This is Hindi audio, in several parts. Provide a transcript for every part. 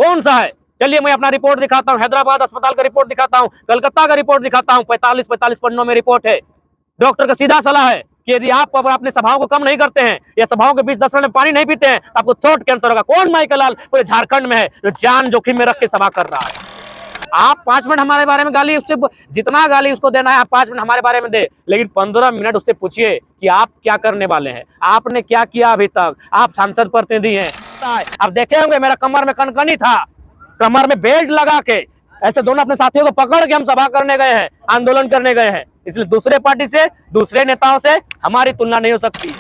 कौन सा है? चलिए मैं अपना रिपोर्ट दिखाता हूँ, हैदराबाद अस्पताल का रिपोर्ट दिखाता हूँ, कलकत्ता का रिपोर्ट दिखाता हूँ। 45 पन्नों में रिपोर्ट है। डॉक्टर का सीधा सलाह है कि यदि आप अपने सभाओं को कम नहीं करते हैं या सभाओं के बीच 10 मिनट में पानी नहीं पीते हैं, आपको थ्रोट कैंसर होगा। कौन माइकल लाल पूरे झारखंड में है जो जान जोखिम में रख के सभा कर रहा है? आप 5 मिनट हमारे बारे में गाली, उससे जितना गाली उसको देना है आप 5 मिनट हमारे बारे में दे, लेकिन 15 मिनट उससे पूछिए कि आप क्या करने वाले हैं, आपने क्या किया अभी तक। आप सांसद प्रतिनिधि हैं। आप देखे होंगे मेरा कमर में कनकनी था, कमर में बेल्ट लगा के ऐसे दोनों अपने साथियों को पकड़ के हम सभा करने गए हैं, आंदोलन करने गए हैं। इसलिए दूसरे पार्टी से, दूसरे नेताओं से हमारी तुलना नहीं हो सकती।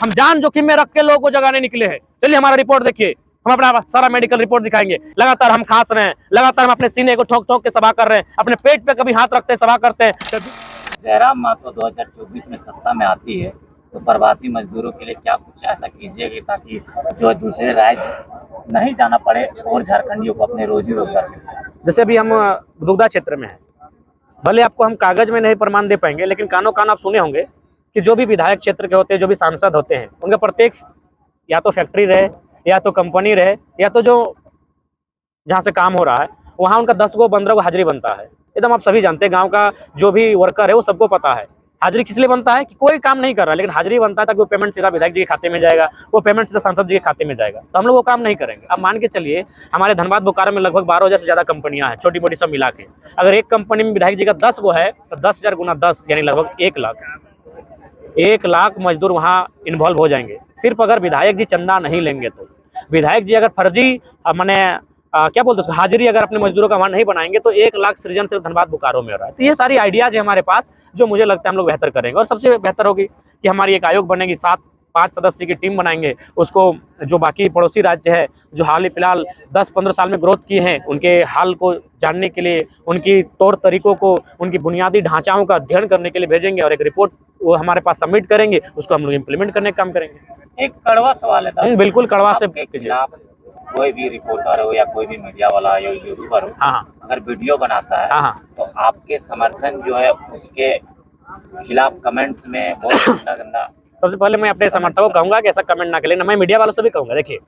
हम जान जोखिम में रख के लोगों को जगाने निकले हैं। चलिए हमारा रिपोर्ट देखिए, हम अपना सारा मेडिकल रिपोर्ट दिखाएंगे। लगातार हम खांस रहे हैं, लगातार हम अपने सीने को ठोक ठोक के सभा कर रहे हैं, अपने पेट पे कभी हाथ रखते हैं, सभा करते हैं। जयराम मातो 2024 में सत्ता में आती है तो प्रवासी मजदूरों के लिए क्या कुछ ऐसा कीजिएगा ताकि जो दूसरे राज्य नहीं जाना पड़े और झारखंडियों को अपने रोजी रोजगार मिले? जैसे अभी हम दुग्धा क्षेत्र में हैं, भले आपको हम कागज में नहीं प्रमाण दे पाएंगे, लेकिन कानों कान आप सुने होंगे कि जो भी विधायक क्षेत्र के होते हैं, जो भी सांसद होते हैं, उनका प्रत्येक या तो फैक्ट्री रहे या तो कंपनी रहे या तो जो जहाँ से काम हो रहा है वहाँ उनका 10 गो 15 गो हाजिरी बनता है। एकदम आप सभी जानते हैं, गांव का जो भी वर्कर है वो सबको पता है। हाजिरी किस लिए बनता है कि कोई काम नहीं कर रहा, लेकिन हाजिरी बनता है ताकि वो पेमेंट सीधा विधायक जी के खाते में जाएगा, वो पेमेंट सीधा सांसद जी के खाते में जाएगा। तो हम लोग वो काम नहीं करेंगे। अब मान के चलिए हमारे धनबाद बोकारो में लगभग 12,000 से ज़्यादा कंपनियां हैं, छोटी मोटी सब मिला के। अगर एक कंपनी में विधायक जी का 10 गो है तो 10,000 गुना 10 यानी लगभग 1 लाख। 1 लाख मजदूर वहाँ इन्वॉल्व हो जाएंगे, सिर्फ अगर विधायक जी चंदा नहीं लेंगे तो। विधायक जी अगर फर्जी मैंने क्या बोलते हैं हाजिरी अगर अपने मजदूरों का वहाँ नहीं बनाएंगे तो 1 लाख सृजन सिर्फ धनबाद बोकारो में हो रहा है। तो ये सारी आइडियाज है हमारे पास जो मुझे लगता है हम लोग बेहतर करेंगे। और सबसे बेहतर होगी कि हमारी एक आयोग बनेगी, 5 सदस्य की टीम बनाएंगे। उसको जो बाकी पड़ोसी राज्य है जो हाल ही फिलहाल 10-15 साल में ग्रोथ किए हैं, उनके हाल को जानने के लिए, उनकी तौर तरीकों को, उनकी बुनियादी ढांचाओं का अध्ययन करने के लिए भेजेंगे और एक रिपोर्ट वो हमारे पास सबमिट करेंगे। उसको हम लोग इम्प्लीमेंट करने का काम करेंगे। एक कड़वा सवाल है, बिल्कुल कड़वा से कोई भी रिपोर्टर हो या कोई भी मीडिया वाला या यूट्यूबर हो, अगर वीडियो बनाता है तो आपके समर्थन जो है उसके खिलाफ कमेंट्स में बहुत गंदा। सबसे पहले मैं अपने समर्थकों को कहूंगा कि ऐसा कमेंट ना करें, ना मैं मीडिया वालों से भी कहूंगा। देखिए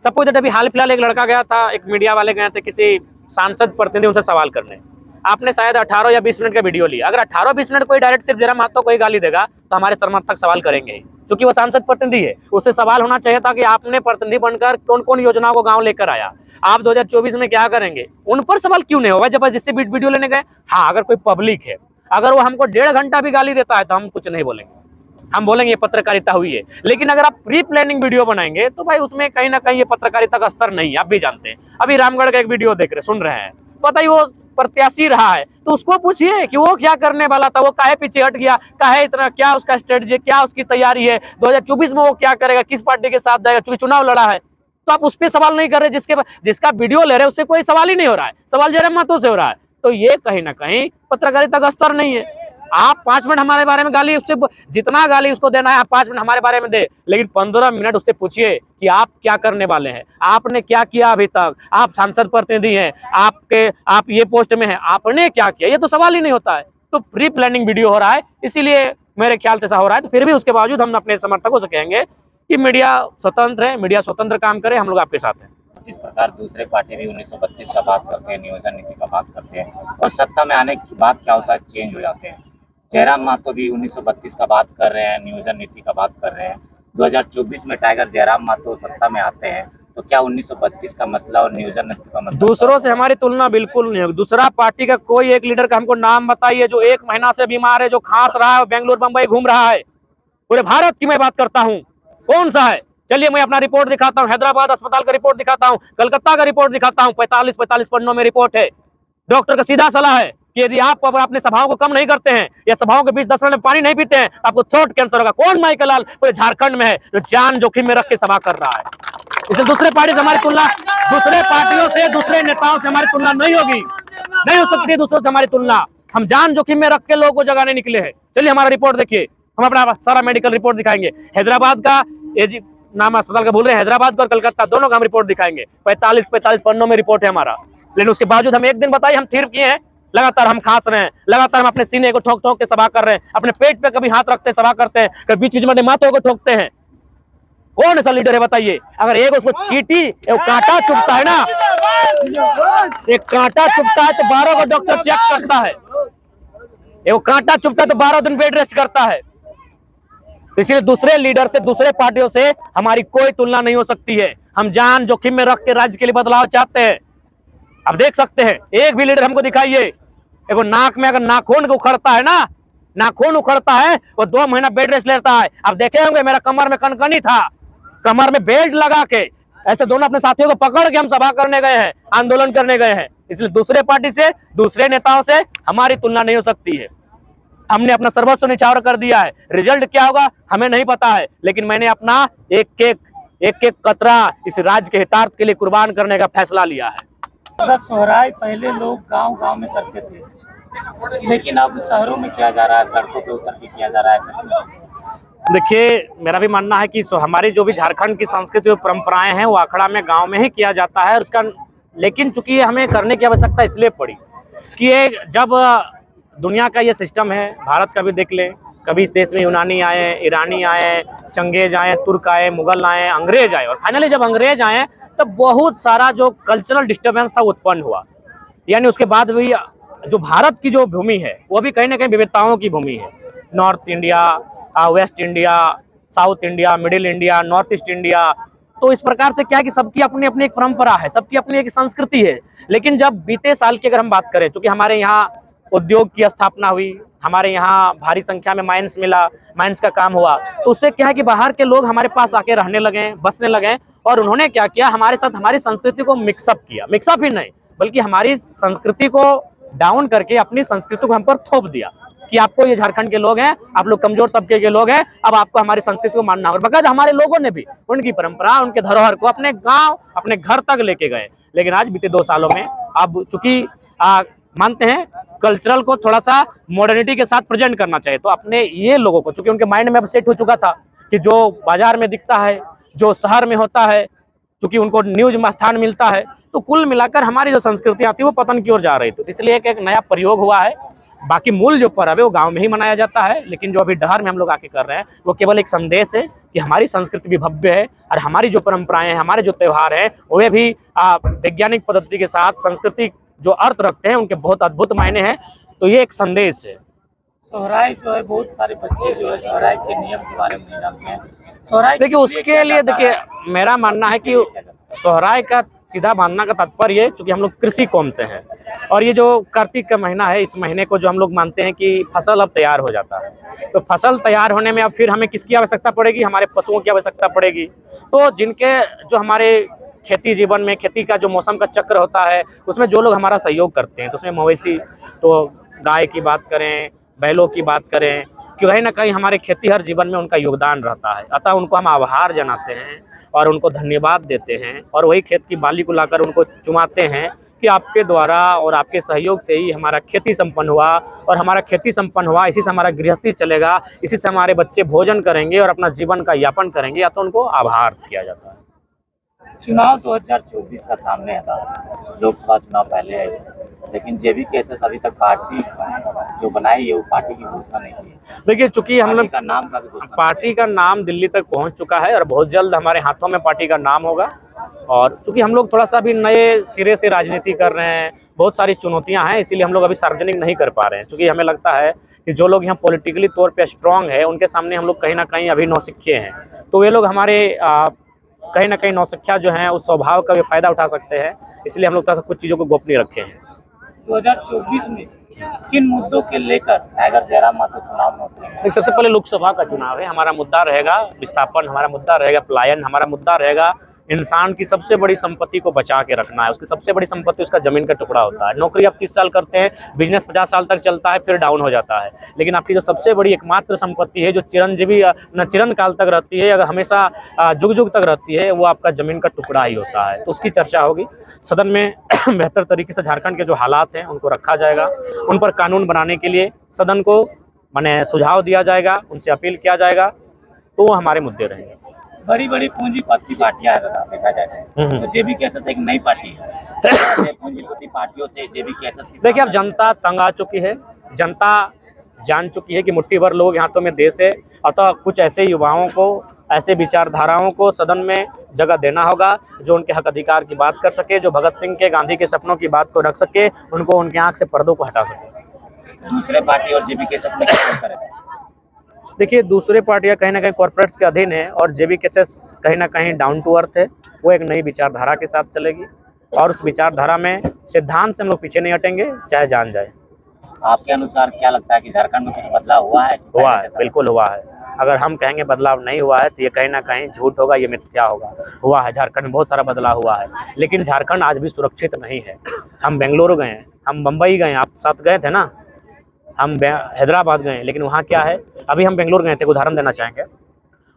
सब कुछ अभी हाल फिलहाल एक लड़का गया था, एक मीडिया वाले गए थे किसी सांसद प्रतिनिधि उनसे सवाल करने। आपने शायद 18 या 20 मिनट का वीडियो लिया। अगर 18-20 मिनट कोई डायरेक्ट सिर्फ जयराम महतो को ही गाली देगा तो हमारे समर्थक सवाल करेंगे, क्योंकि वो सांसद प्रतिनिधि है। उससे सवाल होना चाहिए था कि आपने प्रतिनिधि बनकर कौन कौन योजनाओं को गांव लेकर आया, आप 2024 में क्या करेंगे, उन पर सवाल क्यों नहीं होगा जब जिससे वीडियो लेने गए। हाँ, अगर कोई पब्लिक है, अगर वो हमको 1.5 घंटा भी गाली देता है तो हम कुछ नहीं बोलेंगे, हम बोलेंगे ये पत्रकारिता हुई है। लेकिन अगर आप प्री प्लानिंग वीडियो बनाएंगे तो भाई उसमें कहीं ना कहीं ये पत्रकारिता का स्तर नहीं है। आप भी जानते हैं, अभी रामगढ़ का एक वीडियो देख रहे सुन रहे हैं, पता ही वो प्रत्याशी रहा है, तो उसको पूछिए कि वो क्या करने वाला था, वो काहे पीछे हट गया, काहे इतना, क्या उसका स्ट्रेटजी, क्या उसकी तैयारी है, 2024 में वो क्या करेगा, किस पार्टी के साथ जाएगा, क्योंकि चुनाव लड़ा है। तो आप उस पर सवाल नहीं कर रहे, जिसका वीडियो ले रहे उससे कोई सवाल ही नहीं हो रहा है, सवाल जयराम महतो से हो रहा है। तो ये कहीं ना कहीं पत्रकारिता का स्तर नहीं है। आप 5 मिनट हमारे बारे में गाली, उससे जितना गाली उसको देना है आप 5 मिनट हमारे बारे में दे, लेकिन 15 मिनट उससे पूछिए कि आप क्या करने वाले हैं, आपने क्या किया अभी तक। आप सांसद प्रतिनिधि हैं, आप ये पोस्ट में हैं, आपने क्या किया, ये तो सवाल ही नहीं होता है। तो प्री प्लानिंग वीडियो हो रहा है, इसीलिए मेरे ख्याल से ऐसा हो रहा है। तो फिर भी उसके बावजूद हम अपने समर्थकों से कहेंगे कि मीडिया स्वतंत्र है, मीडिया स्वतंत्र काम करे, हम लोग आपके साथ हैं। जिस प्रकार दूसरे पार्टी भी 1932 का बात करते हैं, नियोजन नीति का बात करते हैं, और सत्ता में आने के बाद क्या होता है, चेंज हो जाते हैं। जयराम महतो भी 1932 का बात कर रहे हैं, नियोजन नीति का बात कर रहे हैं। 2024 में टाइगर जयराम महतो सत्ता में आते हैं तो क्या 1932 का मसला और नियोजन नीति का मसला? दूसरों से हमारी तुलना बिल्कुल नहीं होगी। दूसरा पार्टी का कोई एक लीडर का हमको नाम बताइए जो 1 महीना से बीमार है, जो खांस रहा है, बेंगलुरु बंबई घूम रहा है। पूरे भारत की मैं बात करता हूँ, कौन सा है? चलिए मैं अपना रिपोर्ट दिखाता हूँ, हैदराबाद अस्पताल का रिपोर्ट दिखाता हूँ, कलकत्ता का रिपोर्ट दिखाता हूँ। 45 पन्नों में रिपोर्ट है। डॉक्टर का सीधा सलाह है कि यदि आप अपने सभाओं को कम नहीं करते हैं या सभाओं के बीच 10 मिनट में पानी नहीं पीते हैं, आपको थ्रोट कैंसर होगा। कौन माइकल लाल पूरे झारखंड में है जो जान जोखिम में रख के सभा कर रहा है? इसलिए दूसरे पार्टी से हमारी तुलना, दूसरे पार्टियों से, दूसरे नेताओं से हमारी तुलना नहीं होगी, नहीं हो सकती दूसरों से हमारी तुलना। हम जान जोखिम में रख के लोगों को जगाने निकले हैं। चलिए हमारा रिपोर्ट देखिए, हम अपना सारा मेडिकल रिपोर्ट दिखाएंगे। हैदराबाद का नाम अस्पताल का बोल रहे हैं, हैदराबाद का और कलकत्ता दोनों का हम रिपोर्ट दिखाएंगे। 45 पन्नों में रिपोर्ट है हमारा। लेकिन उसके बावजूद हम एक दिन बताइए हम थीर किए हैं, लगातार हम खांस रहे हैं, लगातार हम अपने सीने को ठोक ठोक के सभा कर रहे हैं, अपने पेट पे कभी हाथ रखते सभा करते हैं, कभी बीच बीच में माथों को ठोकते हैं। कौन ऐसा लीडर है बताइए? अगर एक उसको चींटी कांटा चुभता है ना, एक कांटा चुभता है तो 12 को डॉक्टर चेक करता है, एक कांटा चुभता है तो 12 दिन बेड रेस्ट करता है। इसलिए दूसरे लीडर से, दूसरे पार्टियों से हमारी कोई तुलना नहीं हो सकती है। हम जान जोखिम में रख के राज्य के लिए बदलाव चाहते हैं। अब देख सकते हैं, एक भी लीडर हमको दिखाइए, एक नाक में अगर नाखून उखड़ता है ना, नाखून उखड़ता है, वो 2 महीना बेड रेस्ट लेता है। अब देखे होंगे मेरा कमर में कनकनी था, कमर में बेल्ट लगा के ऐसे दोनों अपने साथियों को पकड़ के हम सभा करने गए हैं, आंदोलन करने गए हैं। इसलिए दूसरे पार्टी से, दूसरे नेताओं से हमारी तुलना नहीं हो सकती है। हमने अपना सर्वस्व निछावर कर दिया है। रिजल्ट क्या होगा हमें नहीं पता है, लेकिन मैंने अपना एक एक कतरा इस राज्य के हितार्थ के लिए कुर्बान करने का फैसला लिया है। सोहराय पहले लोग गांव-गांव में करते थे, लेकिन अब शहरों में किया जा रहा है, सड़कों पे उतर के किया जा रहा है, ऐसा क्यों? देखिए, मेरा भी मानना है कि हमारी जो भी झारखंड की संस्कृति और परंपराएं हैं वो अखड़ा में, गांव में ही किया जाता है उसका। लेकिन चूंकि हमें करने की आवश्यकता इसलिए पड़ी कि ये जब दुनिया का ये सिस्टम है, भारत का भी देख लें, कभी इस देश में यूनानी आए, ईरानी आए, चंगेज आए, तुर्क आए, मुगल आए, अंग्रेज आए, और फाइनली जब अंग्रेज आए तब बहुत सारा जो कल्चरल डिस्टर्बेंस था उत्पन्न हुआ। यानी उसके बाद भी जो भारत की जो भूमि है वो भी कहीं ना कहीं विविधताओं की भूमि है। North India, waste India, south India, middle India, north east India, तो इस प्रकार से क्या है कि सबकी अपनी अपनी एक परंपरा है, सबकी अपनी एक संस्कृति है। लेकिन जब बीते साल की अगर हम बात करें, चूंकि हमारे यहाँ उद्योग की स्थापना हुई, हमारे यहाँ भारी संख्या में माइंस मिला, माइंस का काम हुआ, तो उससे क्या है कि बाहर के लोग हमारे पास आके रहने लगे, बसने लगे, और उन्होंने क्या किया, हमारे साथ हमारी संस्कृति को मिक्सअप किया। मिक्सअप ही नहीं बल्कि हमारी संस्कृति को डाउन करके अपनी संस्कृति को हम पर थोप दिया कि आपको ये झारखंड के लोग हैं, आप लोग कमजोर तबके के लोग हैं, अब आपको हमारी संस्कृति को मानना होगा। बकायदा हमारे लोगों ने भी उनकी परंपरा, उनके धरोहर को अपने गांव, अपने घर तक लेके गए। लेकिन आज बीते 2 सालों में अब चूंकि मानते हैं कल्चरल को थोड़ा सा मॉडर्निटी के साथ प्रेजेंट करना चाहिए, तो अपने ये लोगों को, चूंकि उनके माइंड में अब सेट हो चुका था कि जो बाजार में दिखता है, जो शहर में होता है, चूंकि उनको न्यूज में स्थान मिलता है, तो कुल मिलाकर हमारी जो संस्कृतियां थी वो पतन की ओर जा रही थी। इसलिए एक नया प्रयोग हुआ है। बाकी मूल जो पर्व है वो गांव में ही मनाया जाता है, लेकिन जो अभी डहर में हम लोग आके कर रहे हैं वो केवल एक संदेश है कि हमारी संस्कृति भी भव्य है, और हमारी जो परंपराएं हैं, हमारे जो त्यौहार हैं, वे भी वैज्ञानिक पद्धति के साथ संस्कृति जो अर्थ रखते हैं, उनके बहुत अद्भुत मायने हैं। तो ये एक संदेश है। सोहराय जो है, बहुत सारे बच्चे जो है सोहराय के नियम के बारे में नहीं जानते हैं। सोहराय देखिए, उसके लिए देखिए मेरा मानना है कि सोहराय का सीधा मानना का तात्पर्य है, चूंकि हम लोग कृषि कौम से हैं, और ये जो कार्तिक का महीना है, इस महीने को जो हम लोग मानते हैं कि फसल अब तैयार हो जाता है, तो फसल तैयार होने में अब फिर हमें किसकी आवश्यकता पड़ेगी, हमारे पशुओं की आवश्यकता पड़ेगी। तो जिनके जो हमारे खेती जीवन में, खेती का जो मौसम का चक्र होता है, उसमें जो लोग हमारा सहयोग करते हैं, तो उसमें मवेशी, तो गाय की बात करें, बैलों की बात करें, कि कहीं ना कहीं हमारे खेती हर जीवन में उनका योगदान रहता है। अतः उनको हम आभार जनाते हैं और उनको धन्यवाद देते हैं, और वही खेत की बाली को लाकर उनको चुमाते हैं कि आपके द्वारा और आपके सहयोग से ही हमारा खेती संपन्न हुआ, और हमारा खेती संपन्न हुआ, इसी से हमारा गृहस्थी चलेगा, इसी से हमारे बच्चे भोजन करेंगे और अपना जीवन का यापन करेंगे। या तो उनको आभार किया जाता है। चुनाव 2024 का सामने था, लोकसभा चुनाव पहले है, लेकिन जेबी केसेस अभी तक पार्टी जो बनाई है वो पार्टी की घोषणा नहीं की है। देखिए, चूंकि हम लोग पार्टी का नाम दिल्ली तक पहुंच चुका है, और बहुत जल्द हमारे हाथों में पार्टी का नाम होगा। और चूंकि हम लोग थोड़ा सा भी नए सिरे से राजनीति कर रहे हैं, बहुत सारी चुनौतियां हैं, इसीलिए हम लोग अभी सार्वजनिक नहीं कर पा रहे हैं। चूंकि हमें लगता है कि जो लोग यहाँ पॉलिटिकली तौर पे स्ट्रांग है, उनके सामने हम लोग कहीं ना कहीं अभी नौसिखिए हैं, तो वे लोग हमारे कहीं ना कहीं नौसिखिया जो हैं उस स्वभाव का भी फायदा उठा सकते हैं। इसलिए हम लोग थोड़ा सा कुछ चीज़ों को गोपनीय रखे हैं। 2024 में किन मुद्दों के लेकर अगर जयराम मातो चुनाव में होते हैं? सबसे पहले लोकसभा का चुनाव है, हमारा मुद्दा रहेगा विस्थापन, हमारा मुद्दा रहेगा पलायन, हमारा मुद्दा रहेगा इंसान की सबसे बड़ी संपत्ति को बचा के रखना है। उसकी सबसे बड़ी संपत्ति उसका जमीन का टुकड़ा होता है। नौकरी आप 30 साल करते हैं, बिजनेस 50 साल तक चलता है, फिर डाउन हो जाता है, लेकिन आपकी जो सबसे बड़ी एकमात्र संपत्ति है, जो चिरंजीवी न चिरंत काल तक रहती है, अगर हमेशा जुग जुग तक रहती है, वो आपका जमीन का टुकड़ा ही होता है। तो उसकी चर्चा होगी सदन में। बेहतर तरीके से झारखंड के जो हालात हैं उनको रखा जाएगा, उन पर कानून बनाने के लिए सदन को सुझाव दिया जाएगा, उनसे अपील किया जाएगा, तो वो हमारे मुद्दे रहेंगे। बड़ी बड़ी पूंजीपति पार्टियां देखा जाए तो जेबी केसेस एक नई पार्टी है। पूंजीपति पार्टियों से जेबी केसेस की, देखिए, अब जनता तंग आ चुकी है, जनता जान चुकी है कि मुट्ठी भर लोग हाथों में देश है। अतः कुछ ऐसे युवाओं को, ऐसे विचारधाराओं को सदन में जगह देना होगा जो उनके हक अधिकार की बात कर सके, जो भगत सिंह के, गांधी के सपनों की बात को रख सके, उनको उनकी आंख से पर्दों को हटा सके। दूसरे पार्टी और जेबी केसेस में क्या अंतर है? देखिए, दूसरे पार्टियां कहीं ना कहीं कॉर्पोरेट्स के अधीन है और जेबी केसेस कहीं ना कहीं डाउन टू अर्थ है। वो एक नई विचारधारा के साथ चलेगी और उस विचारधारा में सिद्धांत से हम लोग पीछे नहीं हटेंगे, चाहे जान जाए। आपके अनुसार क्या लगता है कि झारखंड में कुछ बदलाव हुआ है? हुआ है, बिल्कुल हुआ है। अगर हम कहेंगे बदलाव नहीं हुआ है तो ये कहीं ना कहीं झूठ होगा, ये मिथ्या होगा। हुआ है, झारखंड में बहुत सारा बदलाव हुआ है, लेकिन झारखंड आज भी सुरक्षित नहीं है। हम बेंगलुरु गए, हम बम्बई गए, आप साथ गए थे ना, हम हैदराबाद गए, लेकिन वहाँ क्या है, अभी हम बेंगलुरु गए थे, उदाहरण देना चाहेंगे,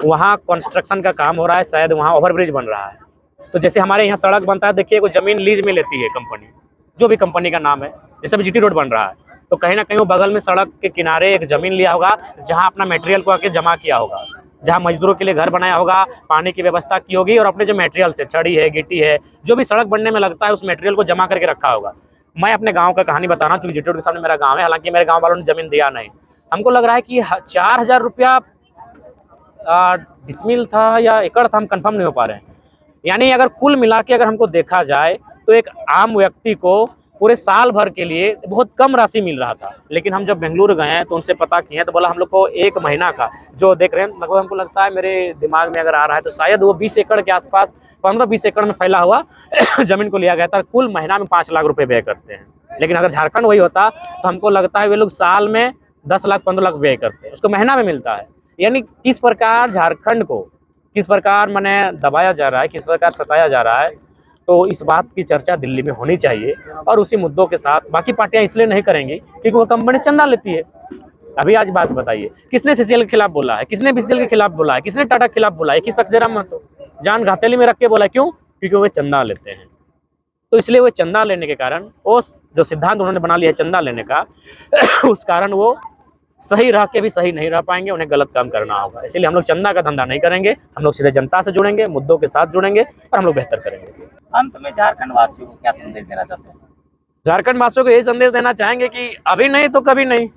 वहाँ कंस्ट्रक्शन का काम हो रहा है, शायद वहाँ ओवरब्रिज बन रहा है। तो जैसे हमारे यहाँ सड़क बनता है, देखिए कोई ज़मीन लीज में लेती है कंपनी, जो भी कंपनी का नाम है, जैसे अभी जीटी रोड बन रहा है, तो कहीं ना कहीं वो बगल में सड़क के किनारे एक ज़मीन लिया होगा जहाँ अपना मटेरियल को आके जमा किया होगा, जहाँ मजदूरों के लिए घर बनाया होगा, पानी की व्यवस्था की होगी और अपने जो मटेरियल है, छड़ी है, गिट्टी है, जो भी सड़क बनने में लगता है, उस मटेरियल को जमा करके रखा होगा। मैं अपने गांव का कहानी बता रहा हूँ, चूँकि जीटी रोड के सामने मेरा गांव है, हालांकि मेरे गांव वालों ने ज़मीन दिया नहीं। हमको लग रहा है कि 4000 रुपया डिसमिल था या एकड़ था, हम कंफर्म नहीं हो पा रहे हैं। यानी अगर कुल मिला के अगर हमको देखा जाए तो एक आम व्यक्ति को पूरे साल भर के लिए बहुत कम राशि मिल रहा था। लेकिन हम जब बेंगलुरु गए हैं तो उनसे पता किए हैं तो बोला हम लोग को 1 महीना का जो देख रहे हैं, लगभग हमको लगता है, मेरे दिमाग में अगर आ रहा है तो शायद वो 20 एकड़ के आसपास, 15-20 एकड़ में फैला हुआ जमीन को लिया गया था। कुल महीना में 5 लाख रुपए व्यय करते हैं। लेकिन अगर झारखंड वही होता तो हमको लगता है वे लोग साल में 10 लाख 15 लाख व्यय करते हैं, उसको महीना में मिलता है। यानी किस प्रकार झारखंड को किस प्रकार मैंने दबाया जा रहा है, किस प्रकार सताया जा रहा है, तो इस बात की चर्चा दिल्ली में होनी चाहिए। और उसी मुद्दों के साथ बाकी पार्टियां इसलिए नहीं करेंगी क्योंकि वो कंपनी चंदा लेती है। अभी आज बात बताइए, किसने सीसीएल के खिलाफ बोला है, किसने बीसीएल के खिलाफ बोला है, किसने टाटा के खिलाफ बोला है? एक ही शख्स जयराम महतो जान घातेली में रख के बोला, क्यों? क्योंकि वो चंदा लेते हैं। तो इसलिए वो चंदा लेने के कारण, उस जो सिद्धांत उन्होंने बना लिया है चंदा लेने का उस कारण वो सही रह के भी सही नहीं रह पाएंगे, उन्हें गलत काम करना होगा। इसलिए हम लोग चंदा का धंधा नहीं करेंगे, हम लोग सीधे जनता से जुड़ेंगे, मुद्दों के साथ जुड़ेंगे और हम लोग बेहतर करेंगे। अंत में झारखंड वासियों को क्या संदेश देना चाहते हैं? झारखंड वासियों को यही संदेश देना चाहेंगे कि अभी नहीं तो कभी नहीं।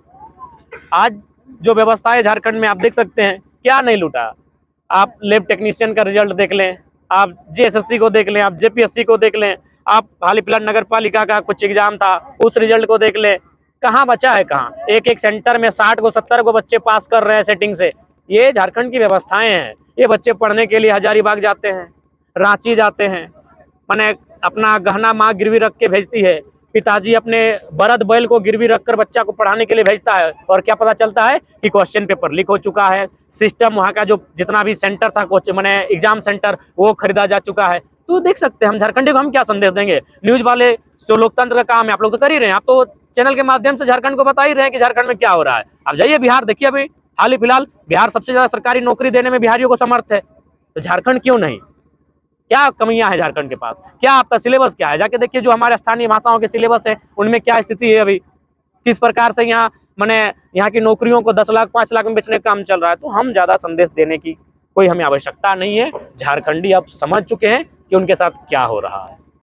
आज जो व्यवस्था है झारखंड में, आप देख सकते हैं क्या नहीं लूटा। आप लैब टेक्नीशियन का रिजल्ट देख लें, आप जेएसएससी को देख लें, आप जेपीएससी को देख लें, आप हाल फिलहाल नगर पालिका का कुछ एग्जाम था उस रिजल्ट को देख लें, कहाँ बचा है? कहाँ? एक एक सेंटर में 60 को 70 को बच्चे पास कर रहे हैं सेटिंग से। ये झारखंड की व्यवस्थाएं हैं। ये बच्चे पढ़ने के लिए हजारीबाग जाते हैं, रांची जाते हैं, मैंने अपना गहना माँ गिरवी रख के भेजती है, पिताजी अपने बरद बैल को गिरवी रखकर बच्चा को पढ़ाने के लिए भेजता है, और क्या पता चलता है कि क्वेश्चन पेपर लीक हो चुका है, सिस्टम वहाँ का जो जितना भी सेंटर था मैंने एग्जाम सेंटर वो खरीदा जा चुका है। तो देख सकते हैं हम झारखंडी को हम क्या संदेश देंगे? न्यूज वाले जो लोकतंत्र का काम है आप लोग तो कर ही रहे हैं, आप तो चैनल के माध्यम से झारखंड को बता ही रहे हैं कि झारखंड में क्या हो रहा है। आप जाइए बिहार देखिए, अभी हाल ही फिलहाल बिहार सबसे ज्यादा सरकारी नौकरी देने में बिहारियों को समर्थ है, तो झारखंड क्यों नहीं? क्या कमियां है झारखंड के पास? क्या आपका सिलेबस क्या है? जाके देखिए जो हमारे स्थानीय भाषाओं के सिलेबस है उनमें क्या स्थिति है अभी, किस प्रकार से यहाँ मैंने यहाँ की नौकरियों को 10 लाख 5 लाख में बेचने का काम चल रहा है। तो हम ज़्यादा संदेश देने की कोई हमें आवश्यकता नहीं है। झारखंडी अब समझ चुके हैं कि उनके साथ क्या हो रहा है।